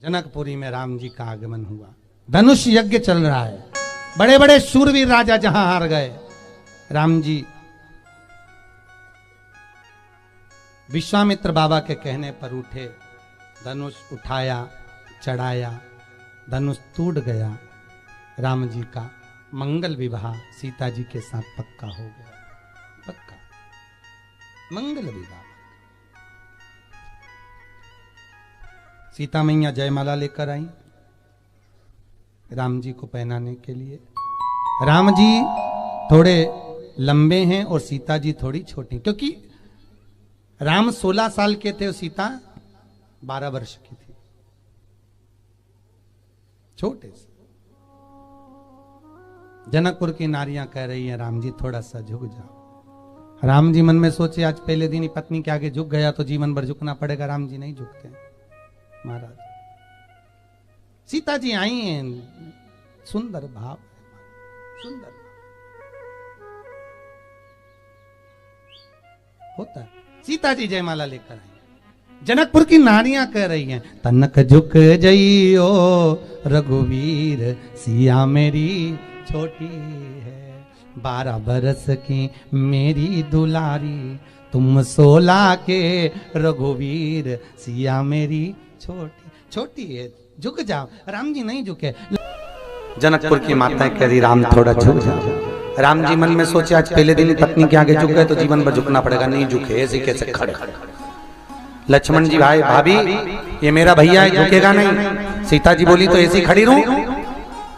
जनकपुरी में राम जी का आगमन हुआ। धनुष यज्ञ चल रहा है, बड़े बड़े शूरवीर राजा जहां हार गए, राम जी विश्वामित्र बाबा के कहने पर उठे, धनुष उठाया, चढ़ाया, धनुष टूट गया। राम जी का मंगल विवाह सीता जी के साथ पक्का हो गया, पक्का मंगल विवाह। सीता मैया जयमाला लेकर आई राम जी को पहनाने के लिए। राम जी थोड़े लंबे हैं और सीता जी थोड़ी छोटी, क्योंकि राम 16 साल के थे और सीता 12 वर्ष की थी, छोटे से। जनकपुर की नारियां कह रही हैं राम जी थोड़ा सा झुक जाओ। राम जी मन में सोचे आज पहले दिन ही पत्नी के आगे झुक गया तो जीवन भर झुकना पड़ेगा। राम जी नहीं झुकते महाराज। सीता जी आई हैं, सुंदर भाव, सुंदर होता है। सीता जी जयमाला लेकर आई। जनकपुर की नारियां कह रही हैं तनक झुक जइयो रघुवीर, सिया मेरी छोटी है, 12 बरस की मेरी दुलारी, तुम 16 के रघुवीर, सिया मेरी छोटी छोटी है, झुक जाओ। राम जी नहीं झुके। जनकपुर की माताएं कह रही राम थोड़ा झुक जाओ। राम जी मन में सोचे आज पहले दिन ही पत्नी के आगे झुक गए तो जीवन भर झुकना पड़ेगा, नहीं झुके, ऐसे कैसे खड़े। लक्ष्मण जी भाई भाभी ये मेरा भैया है, झुकेगा नहीं। सीता जी बोली तो ऐसी खड़ी रहूं?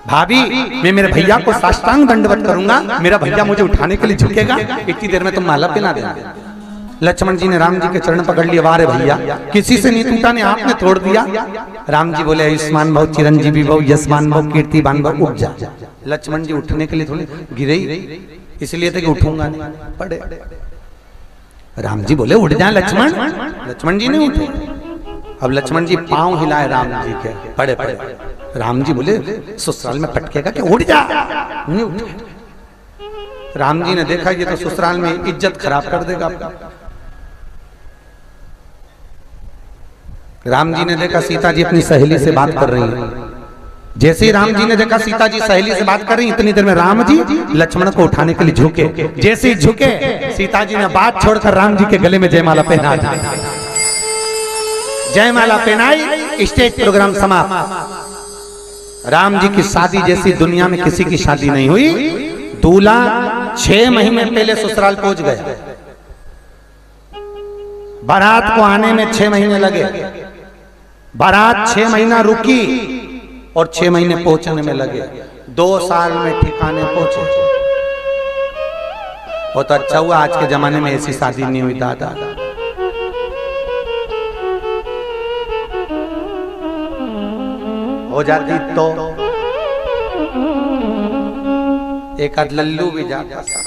भाभी मैं मेरे भैया को साष्टांग दंडवत करूंगा, मेरा भैया मुझे उठाने के लिए झुकेगा, इतनी देर में तुम माला पहना देना। लक्ष्मण जी ने राम जी के चरण पकड़ लिया, वारे भैया किसी से नहीं टूटा ने आपने तोड़ दिया। राम जी बोले आयुष्मान भव, चिरंजीवी भव, यशमान भव, कीर्तिमान भव, उठ जा। लक्ष्मण जी उठने के लिए थोड़े गिरे ही, इसलिए थे कि उठूंगा नहीं, पड़े। राम जी बोले उठ जाए लक्ष्मण। लक्ष्मण जी नहीं उठे। अब लक्ष्मण जी पांव हिलाए राम जी के, पड़े पड़े। राम जी बोले ससुराल में पटकेगा कि उठ जा, नहीं उठे। राम जी ने देखा ये तो ससुराल में इज्जत खराब कर देगा। राम जी ने देखा सीता जी अपनी सहेली से बात कर रही हैं। जैसे ही राम जी ने देखा सीता जी सहेली से बात कर रही, इतनी देर में राम जी लक्ष्मण को उठाने के लिए झुके। जैसे ही झुके सीता जी ने बात छोड़कर राम जी के गले में जयमाला पहना दी। जयमाला पहनाई, स्टेज प्रोग्राम समाप्त। राम जी की शादी जैसी दुनिया में किसी की शादी नहीं हुई। दूल्हा 6 महीने पहले ससुराल पहुंच गए, बारात को आने में 6 महीने लगे। बारात 6 महीना रुकी और 6 महीने पहुंचने में लगे। 2 साल में ठिकाने पहुंचे। बहुत अच्छा हुआ आज के जमाने में ऐसी शादी नहीं हुई दादा। हो जाती तो एक आध लल्लू भी जाता था।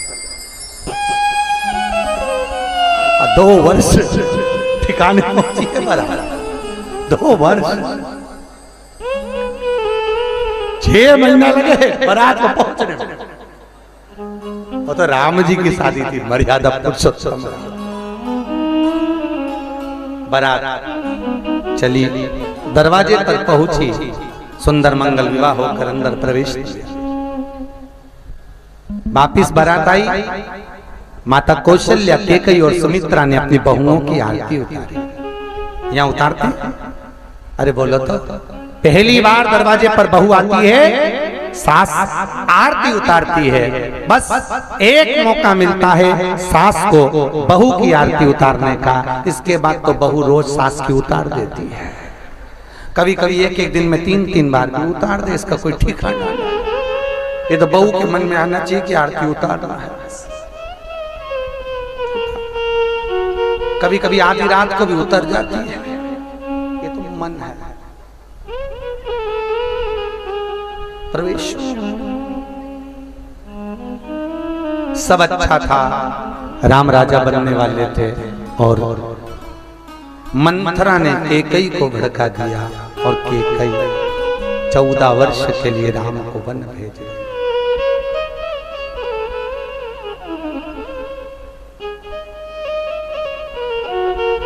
2 वर्ष ठिकाने पहुंची है बारात, 2 वर्ष 6 महीना लगे बारात को पहुंचने में। वो तो राम जी की शादी थी, मर्यादा पुरुषोत्तम। बारात चली, दरवाजे तक पहुंची, सुंदर मंगल विवाह होकर अंदर प्रवेश किया। वापिस बारात आई, माता कौशल्या, कैकेयी और सुमित्रा ने अपनी बहुओं की आरती उतारी। यहाँ उतारते, अरे बोलो तो, पहली बार दरवाजे पर बहू आती है, सास आरती उतारती है। बस एक मौका मिलता है सास को बहू की आरती उतारने का, इसके बाद तो बहू रोज सास की उतार देती है। कभी कभी एक दिन में 3-3 बार भी उतार दे, इसका कोई ठिकाना नहीं। ये तो बहू के मन में आना चाहिए कि आरती उतारना है। कभी कभी आधी रात को भी उतर जाती है, ये तो मन है। प्रवेश सब अच्छा था, राम राजा बनने वाले थे और मंथरा ने कैकेयी को भड़का दिया और कैकेयी 14 वर्ष के लिए राम को वन भेजे।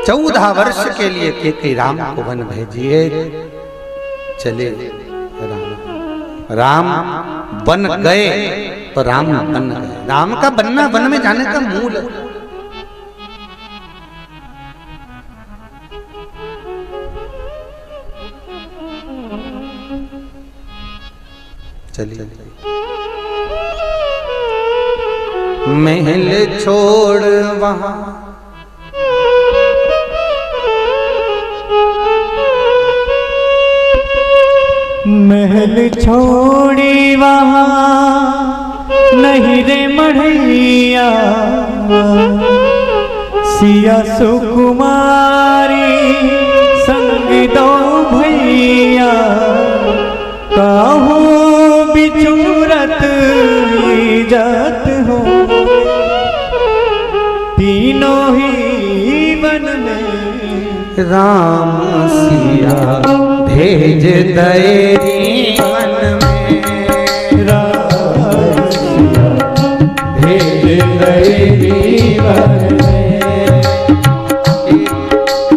चौदह वर्ष के लिए कैकेयी राम को वन भेजिए। चले राम बन गए तो राम बन गए। राम का बनना, वन में जाने का मूल चलिए। महल छोड़ वहां महल छोड़ी वहाँ नहीं रे मढ़ैया, सिया सुकुमारी संग दो भैया, काहू बिचूरत इज्जत हो तीनों ही वन में। राम सिया भेज दयरी वन में, राम सिया भेज दयरी वन में।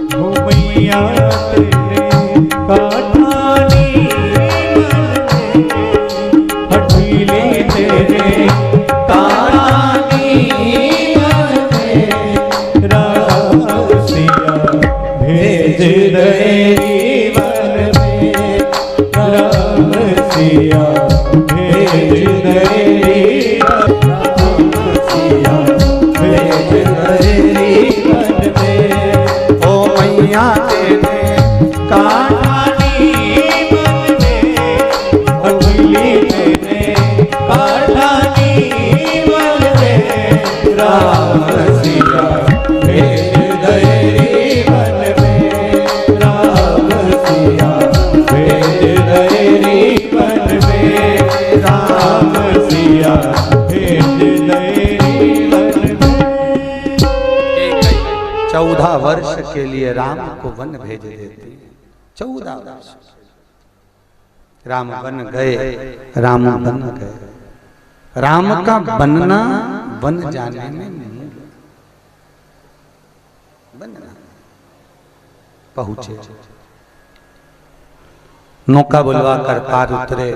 घूमैया तेरे काठानी वन में, हठीली तेरे काठानी वन में। राम सिया भेज दयरी वन में, राम सिया भेज दयरी, राम सिया भेज दयरी वन में। ओ मैया तेरे काठानी वन में, हठीली तेरे काठानी वन में। राम सिया भेज दयरी वन में, राम सिया भेज दयरी वन में। राम सिया भेज दयरी वन में। 14 वर्ष के लिए राम को वन भेज देती। 14 वर्ष राम बन गए, राम बन गए। राम का बनना वन जाने में मूल, बनना पहुंचे। नौका बुलवा कर पार उतरे,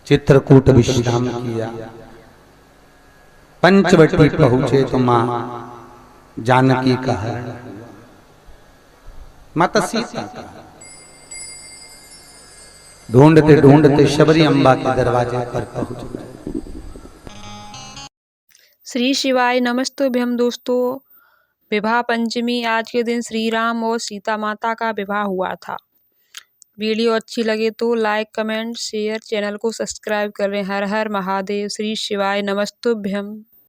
चित्रकूट विश्राम किया। पंचवटी पहुंचे तो मां जानकी का हरण हुआ, माता सीता का। ढूंढते ढूंढते शबरी अम्बा के दरवाजे पर पहुंच गए। श्री शिवाय नमस्तुभ्यं दोस्तों। विवाह पंचमी आज के दिन श्री राम और सीता माता का विवाह हुआ था। वीडियो अच्छी लगे तो लाइक कमेंट शेयर, चैनल को सब्सक्राइब करें। हर हर महादेव। श्री शिवाय नमस्तुभ्यं।